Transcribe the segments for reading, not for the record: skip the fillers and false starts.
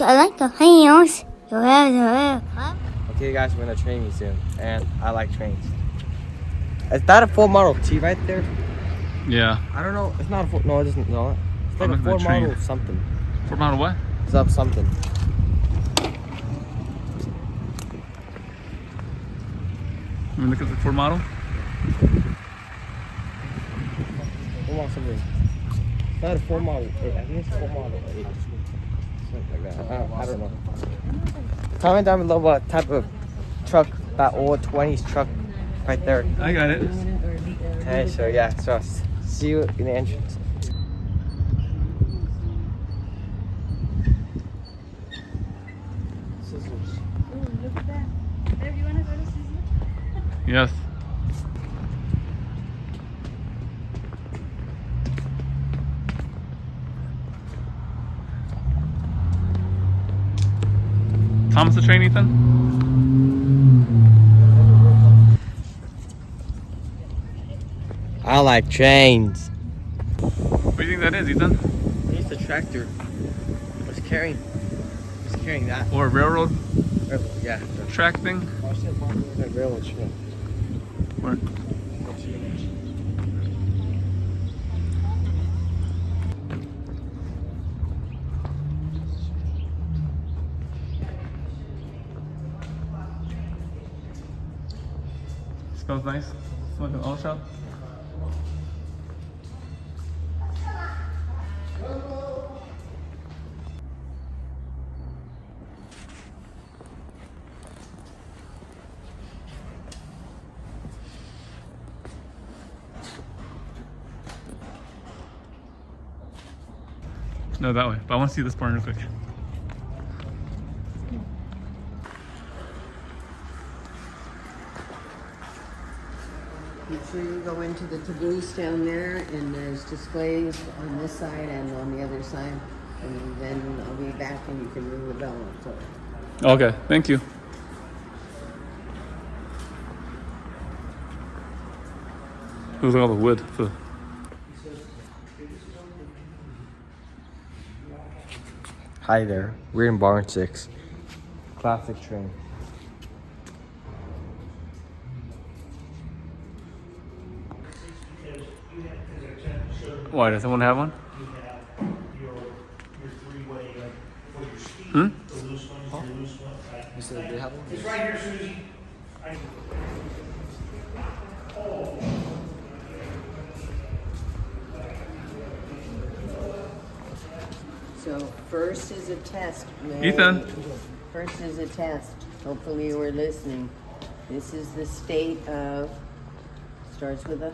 I like the hands. Okay, guys, we're in a train museum, and I like trains. Is that a Ford Model T right there? Yeah. I don't know. It's not a Ford. No, it isn't. No, it's like a Ford Model something. Ford Model what? It's up something. Let me look at the Ford Model. Ford Model something. It's not a Ford Model 8. I think it's Ford Model 8. Something like that. I don't know. Comment down below what type of truck, that old 20s truck right there. I got it. Okay, so yeah, so see you in the entrance. Scissors. Ooh, look at that. Babe, you want to go to scissors? Yes. Thomas the train, Ethan? I like trains. What do you think that is, Ethan? It's the tractor. It's carrying that. Or a railroad Yeah. track thing? The railroad track. Where? Smells nice. Smells like an auto shop. No, that way. But I want to see this barn real quick. Make sure you go into the taboos down there, and there's displays on this side and on the other side. And then I'll be back and you can ring the bell and so. Okay, thank you. Look at all the wood. Hi there. We're in Barn 6. Classic train. Why, does someone have one? Hmm? You said they have one? It's right here, Susie. So first is a test. Ethan. First is a test. Hopefully you were listening. This is the state of, starts with a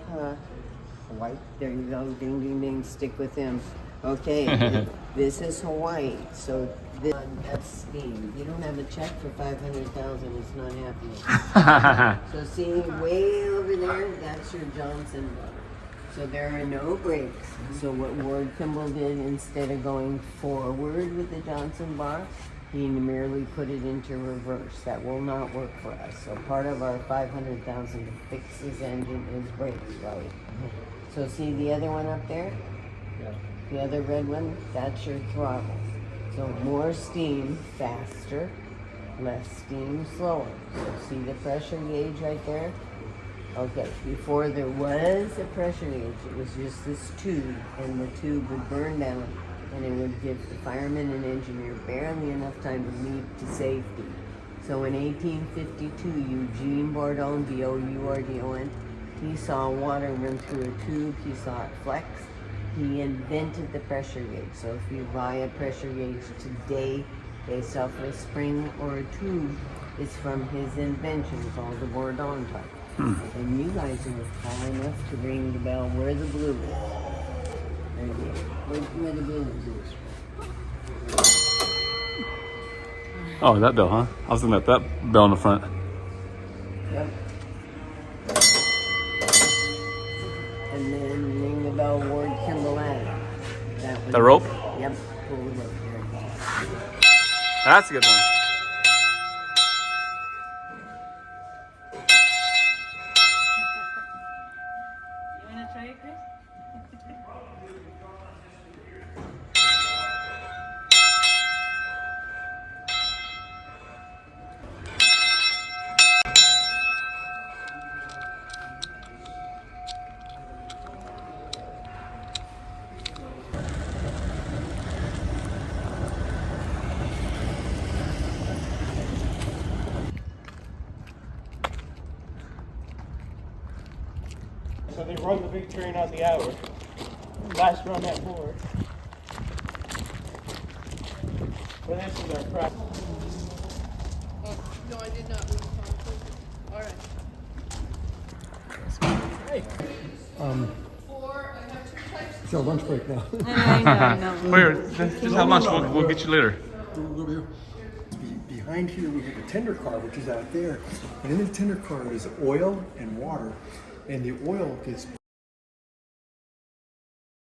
Hawaii. There you go. Ding, ding, ding. Stick with him. Okay. This is Hawaii. So that's steam. You don't have a check for $500,000. It's not happening. So see, way over there, that's your Johnson box. So there are no brakes. So what Ward Kimball did, instead of going forward with the Johnson box, he merely put it into reverse. That will not work for us. So part of our $500,000 to fix his engine is brakes, right? So see the other one up there? Yeah. The other red one, that's your throttle. So more steam, faster, less steam, slower. So see the pressure gauge right there? Okay, before there was a pressure gauge, it was just this tube, and the tube would burn down, and it would give the fireman and engineer barely enough time to leap to safety. So in 1852, Eugene Bourdon, B-O-U-R-D-O-N, he saw water run through a tube, he saw it flex. He invented the pressure gauge. So if you buy a pressure gauge today based off of a spring or a tube, it's from his invention called the Bourdon type. And you guys are tall enough to ring the bell where the blue is. There you go. Where the blue is. Oh, that bell, huh? I was looking at that bell in the front. Yep. And then ring the bell Ward Kimball Ave. The rope? Yep. Pull the rope there. That's a good one. You want to try it, Chris? run the big train on the hour. Last run at 4. But this is our practice. No, I did not. All right. It's our lunch break now. I know. Where? Just have lunch. We'll get you later. Over here. Behind here we have a tender car, which is out there. And in the tender car is oil and water. And the oil gets